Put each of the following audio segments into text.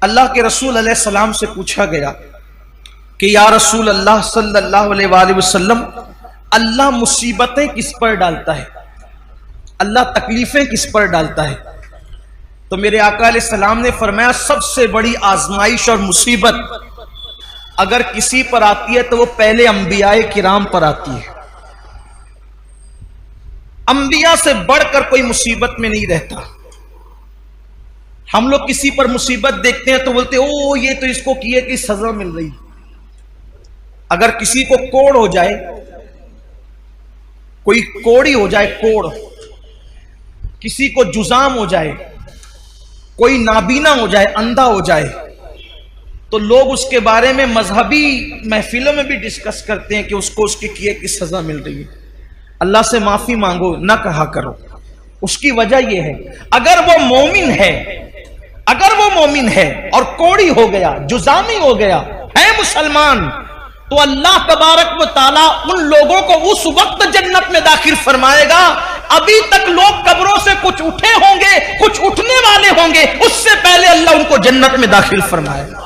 اللہ کے رسول علیہ السلام سے پوچھا گیا کہ یا رسول اللہ صلی اللہ علیہ وآلہ وسلم، اللہ مصیبتیں کس پر ڈالتا ہے؟ اللہ تکلیفیں کس پر ڈالتا ہے؟ تو میرے آقا علیہ السلام نے فرمایا سب سے بڑی آزمائش اور مصیبت اگر کسی پر آتی ہے تو وہ پہلے انبیاء کرام پر آتی ہے۔ انبیاء سے بڑھ کر کوئی مصیبت میں نہیں رہتا۔ ہم لوگ کسی پر مصیبت دیکھتے ہیں تو بولتے او یہ تو اس کو کیے کہ سزا مل رہی۔ اگر کسی کو کوڑ ہو جائے، کوئی کوڑی ہو جائے، کوڑ، کسی کو جزام ہو جائے، کوئی نابینا ہو جائے، اندھا ہو جائے، تو لوگ اس کے بارے میں مذہبی محفلوں میں بھی ڈسکس کرتے ہیں کہ اس کو اس کے کیے کی سزا مل رہی ہے۔ اللہ سے معافی مانگو، نہ کہا کرو۔ اس کی وجہ یہ ہے اگر وہ مومن ہے اور کوڑی ہو گیا، جزامی ہو گیا، ہے مسلمان، تو اللہ تبارک و تعالیٰ ان لوگوں کو اس وقت جنت میں داخل فرمائے گا۔ ابھی تک لوگ قبروں سے کچھ اٹھے ہوں گے، کچھ اٹھنے والے ہوں گے، اس سے پہلے اللہ ان کو جنت میں داخل فرمائے گا۔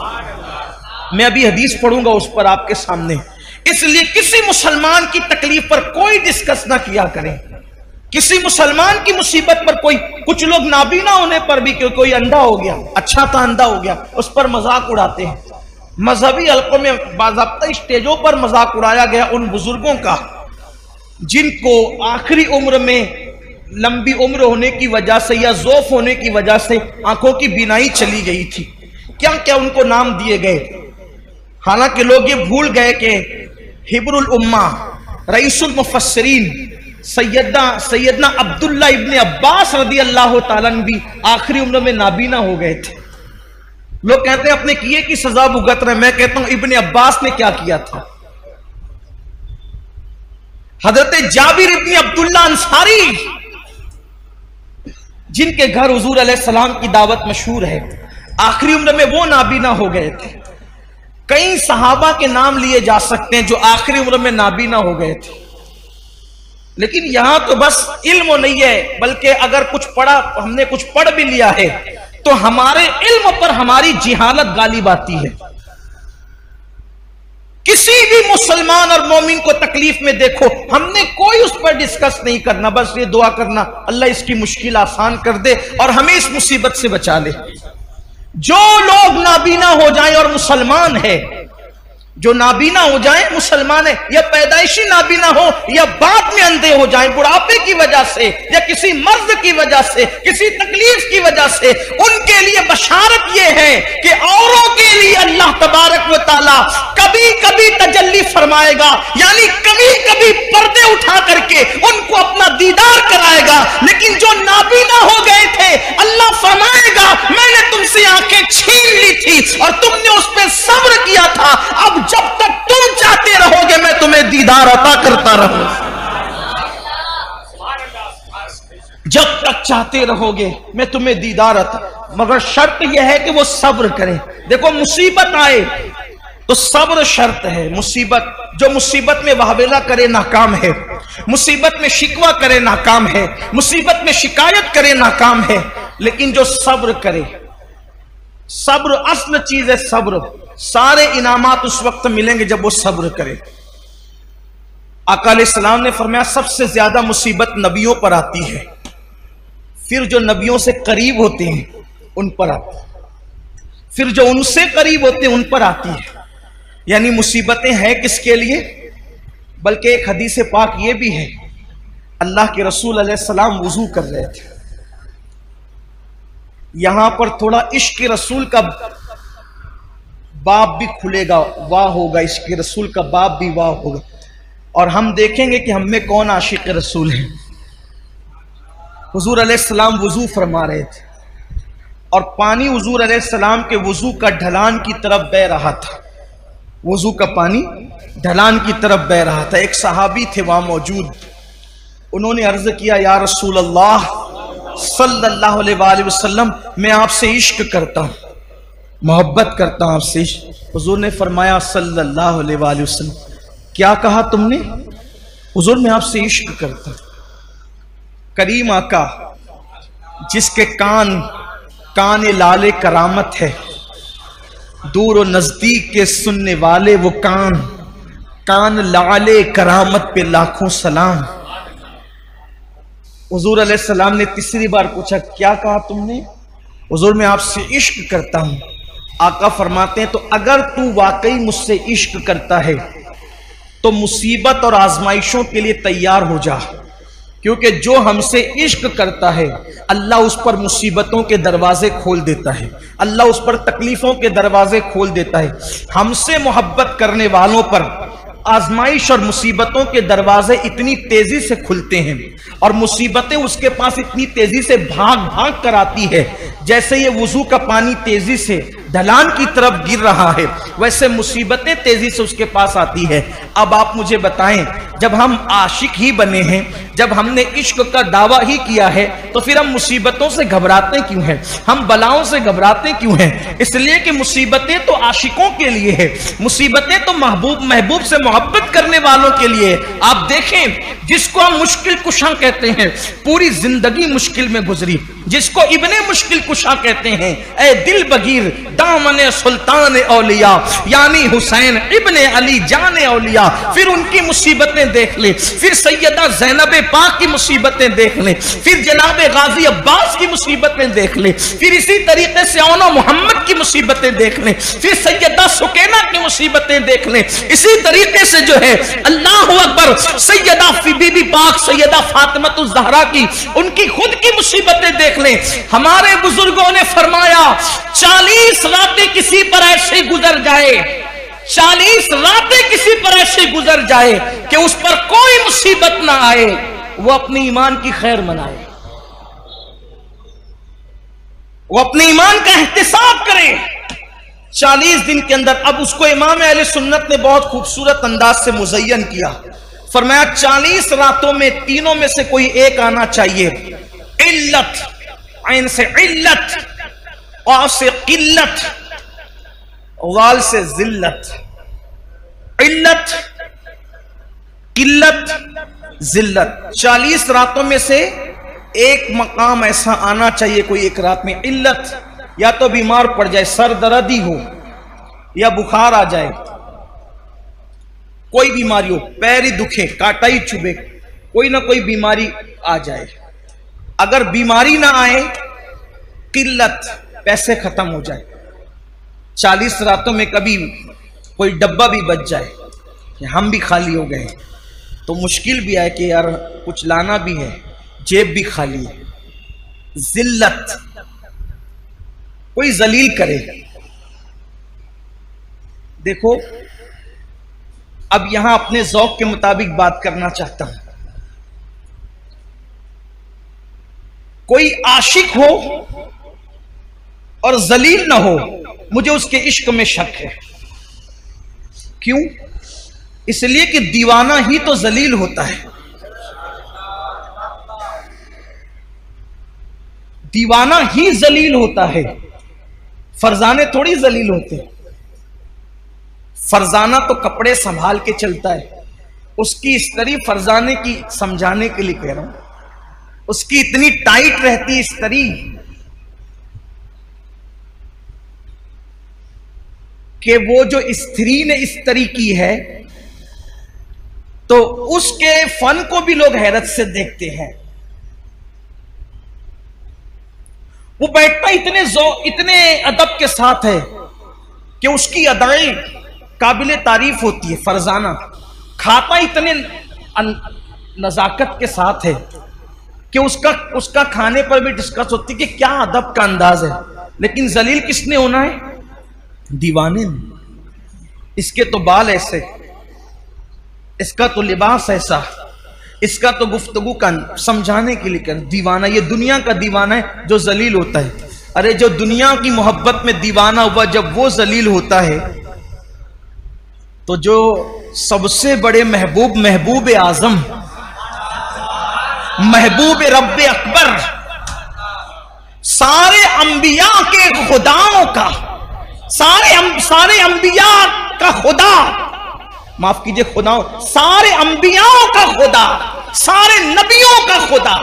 میں ابھی حدیث پڑھوں گا اس پر آپ کے سامنے۔ اس لیے کسی مسلمان کی تکلیف پر کوئی ڈسکس نہ کیا کریں، کسی مسلمان کی مصیبت پر کوئی، کچھ لوگ نابینا ہونے پر بھی کہ کوئی اندھا ہو گیا، اچھا تھا اندھا ہو گیا، اس پر مذاق اڑاتے ہیں۔ مذہبی حلقوں میں باضابطہ اسٹیجوں پر مذاق اڑایا گیا ان بزرگوں کا جن کو آخری عمر میں لمبی عمر ہونے کی وجہ سے یا ضعف ہونے کی وجہ سے آنکھوں کی بینائی چلی گئی تھی، کیا کیا ان کو نام دیے گئے۔ حالانکہ لوگ یہ بھول گئے کہ حبر الامہ، رئیس المفسرین سیدنا عبداللہ ابن عباس رضی اللہ تعالیٰ عنہ بھی آخری عمر میں نابینا ہو گئے تھے۔ لوگ کہتے ہیں اپنے کیے کی سزا بھگت رہے، میں کہتا ہوں ابن عباس نے کیا کیا تھا۔ حضرت جابر ابن عبداللہ انصاری جن کے گھر حضور علیہ السلام کی دعوت مشہور ہے، آخری عمر میں وہ نابینا ہو گئے تھے۔ کئی صحابہ کے نام لیے جا سکتے ہیں جو آخری عمر میں نابینا ہو گئے تھے، لیکن یہاں تو بس علم نہیں ہے، بلکہ اگر کچھ پڑھا، ہم نے کچھ پڑھ بھی لیا ہے تو ہمارے علم پر ہماری جہالت غالب آتی ہے۔ کسی بھی مسلمان اور مومن کو تکلیف میں دیکھو، ہم نے کوئی اس پر ڈسکس نہیں کرنا، بس یہ دعا کرنا اللہ اس کی مشکل آسان کر دے اور ہمیں اس مصیبت سے بچا لے۔ جو لوگ نابینا ہو جائیں اور مسلمان ہے، جو نابینا ہو جائیں مسلمان ہے، یا پیدائشی نابینا ہو یا بعد میں اندھے ہو جائیں بڑھاپے کی وجہ سے یا کسی مرض کی وجہ سے، کسی تکلیف کی وجہ سے، ان کے لیے بشارت یہ ہے کہ اوروں کے لیے اللہ تبارک و تعالی کبھی کبھی تجلی فرمائے گا، یعنی کبھی کبھی پردے اٹھا کر کے ان کو اپنا دیدار کرائے گا۔ لیکن جو نابینا ہو گئے تھے، اللہ فرمائے گا میں نے تم سے آنکھیں چھین لی تھی اور تم نے اس پہ صبر کیا تھا، اب جب تک تم چاہتے رہو گے میں تمہیں دیدار عطا کرتا رہوں گا۔ جب تک چاہتے رہو گے میں تمہیں دیدار عطا، مگر شرط یہ ہے کہ وہ صبر کریں۔ دیکھو مصیبت آئے تو صبر شرط ہے۔ جو مصیبت میں واویلا کرے ناکام ہے، مصیبت میں شکوہ کرے ناکام ہے، مصیبت میں شکایت کرے ناکام ہے، لیکن جو صبر کرے، صبر اصل چیز ہے۔ صبر، سارے انعامات اس وقت ملیں گے جب وہ صبر کرے۔ آقا علیہ السلام نے فرمایا سب سے زیادہ مصیبت نبیوں پر آتی ہے، پھر جو نبیوں سے قریب ہوتے ہیں ان پر آتی ہے، پھر جو ان سے قریب ہوتے ہیں ان پر آتی ہے۔ یعنی مصیبتیں ہیں کس کے لیے؟ بلکہ ایک حدیث پاک یہ بھی ہے، اللہ کے رسول علیہ السلام وضو کر رہے تھے، یہاں پر تھوڑا عشق رسول کا باب بھی کھلے گا، واہ ہوگا، عشق رسول کا باب بھی واہ ہوگا، اور ہم دیکھیں گے کہ ہم میں کون عاشق رسول ہیں۔ حضور علیہ السلام وضو فرما رہے تھے اور پانی حضور علیہ السلام کے وضو کا ڈھلان کی طرف بہ رہا تھا، وضو کا پانی ڈھلان کی طرف بہ رہا تھا۔ ایک صحابی تھے وہاں موجود، انہوں نے عرض کیا یا رسول اللہ صلی اللہ علیہ وآلہ وسلم، میں آپ سے عشق کرتا ہوں، محبت کرتا ہوں آپ سے۔ حضور نے فرمایا صلی اللہ علیہ وآلہ وسلم، کیا کہا تم نے؟ حضور میں آپ سے عشق کرتا ہوں۔ کریم آقا جس کے کان لال کرامت ہے، دور و نزدیک کے سننے والے وہ کان لعلے کرامت پہ لاکھوں سلام۔ حضور علیہ السلام نے تیسری بار پوچھا کیا کہا تم نے؟ حضور میں آپ سے عشق کرتا ہوں۔ آقا فرماتے ہیں تو اگر تو واقعی مجھ سے عشق کرتا ہے تو مصیبت اور آزمائشوں کے لیے تیار ہو جا، کیونکہ جو ہم سے عشق کرتا ہے اللہ اس پر مصیبتوں کے دروازے کھول دیتا ہے، اللہ اس پر تکلیفوں کے دروازے کھول دیتا ہے۔ ہم سے محبت کرنے والوں پر آزمائش اور مصیبتوں کے دروازے اتنی تیزی سے کھلتے ہیں اور مصیبتیں اس کے پاس اتنی تیزی سے بھاگ کر آتی ہے، جیسے یہ وضو کا پانی تیزی سے ڈھلان کی طرف گر رہا ہے ویسے مصیبتیں تیزی سے اس کے پاس آتی ہے۔ اب آپ مجھے بتائیں، جب ہم عاشق ہی بنے ہیں، جب ہم نے عشق کا دعویٰ ہی کیا ہے تو پھر ہم مصیبتوں سے گھبراتے کیوں ہیں؟ ہم بلاؤں سے گھبراتے کیوں ہیں؟ اس لیے کہ مصیبتیں تو عاشقوں کے لیے ہے، مصیبتیں تو محبوب سے محبت کرنے والوں کے لیے۔ آپ دیکھیں جس کو ہم مشکل کشا کہتے ہیں، پوری زندگی مشکل میں گزری، جس کو ابن مشکل کشا کہتے ہیں، اے دل بگیر دامن سلطان اولیاء یعنی حسین ابن علی جان اولیاء، پھر ان کی مصیبتیں دیکھ لیں، پھر سیدہ زینب پاک کی مصیبتیں دیکھ لیں، پھر جناب غازی عباس کی مصیبتیں دیکھ لیں، پھر اسی طریقے سے اونا محمد کی مصیبتیں دیکھ لیں، پھر سیدہ سکینہ کی مصیبتیں دیکھ لیں، اسی طریقے سے جو ہے اللہ اکبر سیدہ بی بی پاک سیدہ فاطمہ الزہرا کی ان کی خود کی مصیبتیں دیکھ لیں۔ ہمارے بزرگوں نے فرمایا 40 راتیں کسی پر ایسے گزر جائے، 40 راتیں کسی پر ایسے گزر جائے کہ اس پر کوئی مصیبت نہ آئے، وہ اپنے ایمان کی خیر منائے، وہ اپنے ایمان کا احتساب کرے 40 دن کے اندر۔ اب اس کو امام اہل سنت نے بہت خوبصورت انداز سے مزین کیا، فرمایا 40 راتوں میں تینوں میں سے کوئی ایک آنا چاہیے، علت، عین سے علت، قاف سے قلت، وال سے ذلت، علت قلت ذلت، 40 راتوں میں سے ایک مقام ایسا آنا چاہیے کوئی ایک رات میں، علت یا تو بیمار پڑ جائے، سر دردی ہو یا بخار آ جائے، کوئی بیماری ہو، پیر ہی دکھے، کانٹا ہی چبھے، کوئی نہ کوئی بیماری آ جائے۔ اگر بیماری نہ آئے، قلت، پیسے ختم ہو جائے، 40 راتوں میں کبھی کوئی ڈبہ بھی بچ جائے کہ ہم بھی خالی ہو گئے تو مشکل بھی آئے کہ یار کچھ لانا بھی ہے، جیب بھی خالی ہے، ذلت، کوئی ذلیل کرے۔ دیکھو اب یہاں اپنے ذوق کے مطابق بات کرنا چاہتا ہوں، کوئی عاشق ہو اور ذلیل نہ ہو، مجھے اس کے عشق میں شک ہے۔ کیوں؟ اس لیے کہ دیوانہ ہی تو ذلیل ہوتا ہے، دیوانہ ہی ذلیل ہوتا ہے، فرزانے تھوڑی ذلیل ہوتے ہیں۔ فرزانہ تو کپڑے سنبھال کے چلتا ہے، اس کی استری فرزانے کی سمجھانے کے لیے کہہ رہا ہوں، اس کی اتنی ٹائٹ رہتی استری کہ وہ جو استری نے استری کی ہے تو اس کے فن کو بھی لوگ حیرت سے دیکھتے ہیں۔ وہ بیٹھتا اتنے ادب کے ساتھ ہے کہ اس کی ادائیں قابل تعریف ہوتی ہے، فرزانہ کھاتا اتنے نزاکت کے ساتھ ہے کہ اس کا کھانے پر بھی ڈسکس ہوتی ہے کہ کیا ادب کا انداز ہے، لیکن ذلیل کس نے ہونا ہے؟ دیوانے نے۔ اس کے تو بال ایسے، اس کا تو لباس ایسا، اس کا تو گفتگو کا سمجھانے کے لیے کر دیوانہ، یہ دنیا کا دیوانہ ہے جو ذلیل ہوتا ہے۔ ارے جو دنیا کی محبت میں دیوانہ ہوا جب وہ ذلیل ہوتا ہے تو جو سب سے بڑے محبوب اعظم، محبوب رب اکبر، سارے انبیاء کے خداؤں کا، سارے انبیاء کا خدا، معاف کیجئے خداؤں، سارے انبیاء کا خدا، سارے نبیوں کا خدا،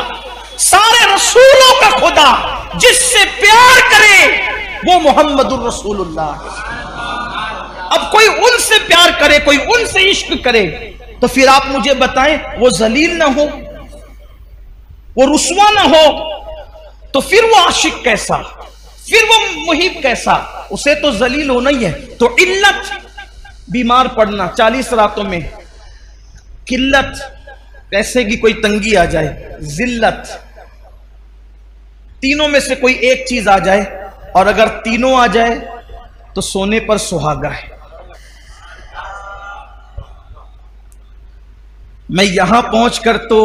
سارے رسولوں کا خدا جس سے پیار کرے وہ محمد الرسول اللہ۔ اب کوئی ان سے پیار کرے، کوئی ان سے عشق کرے، تو پھر آپ مجھے بتائیں وہ ذلیل نہ ہو، وہ رسوا نہ ہو، تو پھر وہ عاشق کیسا، پھر وہ محب کیسا؟ اسے تو ذلیل ہونا ہی ہے۔ تو علت بیمار پڑنا 40 راتوں میں، قلت پیسے کی کوئی تنگی آ جائے، ذلت، تینوں میں سے کوئی ایک چیز آ جائے، اور اگر تینوں آ جائے تو سونے پر سہاگا ہے۔ میں یہاں پہنچ کر تو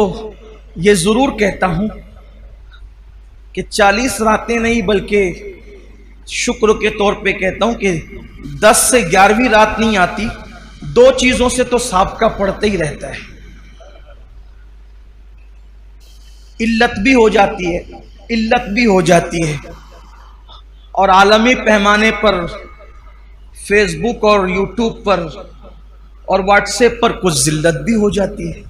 یہ ضرور کہتا ہوں کہ 40 راتیں نہیں بلکہ شکر کے طور پہ کہتا ہوں کہ 10 سے 11ویں رات نہیں آتی، 2 چیزوں سے تو سابقہ پڑتا ہی رہتا ہے۔ علت بھی ہو جاتی ہے، علت بھی ہو جاتی ہے، اور عالمی پیمانے پر فیس بک اور یوٹیوب پر اور واٹس ایپ پر کچھ ذلت بھی ہو جاتی ہے۔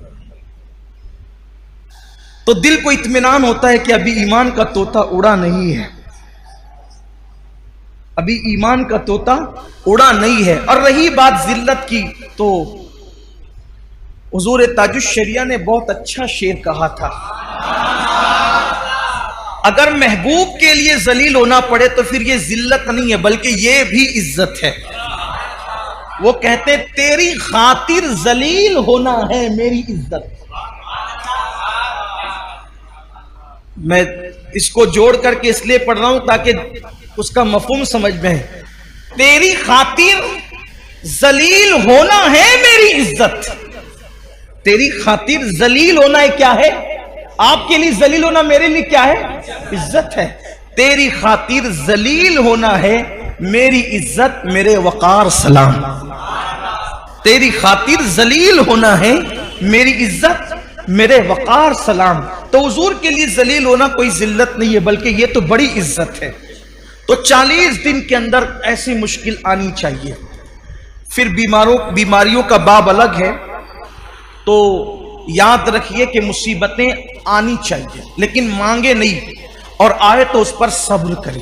تو دل کو اطمینان ہوتا ہے کہ ابھی ایمان کا طوطا اڑا نہیں ہے، ابھی ایمان کا طوطا اڑا نہیں ہے۔ اور رہی بات ذلت کی، تو حضور تاج الشریعہ نے بہت اچھا شعر کہا تھا، اگر محبوب کے لیے ذلیل ہونا پڑے تو پھر یہ ذلت نہیں ہے بلکہ یہ بھی عزت ہے۔ وہ کہتے ہیں تیری خاطر ذلیل ہونا ہے میری عزت۔ میں اس کو جوڑ کر کے اس لیے پڑھ رہا ہوں تاکہ اس کا مفہوم سمجھ میں ہے۔ تیری خاطر ذلیل ہونا ہے میری عزت، تیری خاطر ذلیل ہونا ہے کیا ہے؟ آپ کے لیے ذلیل ہونا میرے لیے کیا ہے؟ عزت ہے۔ تیری خاطر ذلیل ہونا ہے میری عزت، میرے وقار سلام۔ تیری خاطر ذلیل ہونا ہے میری عزت، میرے وقار سلام۔ تو حضور کے لیے ذلیل ہونا کوئی ذلت نہیں ہے بلکہ یہ تو بڑی عزت ہے۔ تو 40 دن کے اندر ایسی مشکل آنی چاہیے۔ پھر بیماریوں کا باب الگ ہے، تو یاد رکھیے کہ مصیبتیں آنی چاہیے لیکن مانگے نہیں، اور آئے تو اس پر صبر کرے۔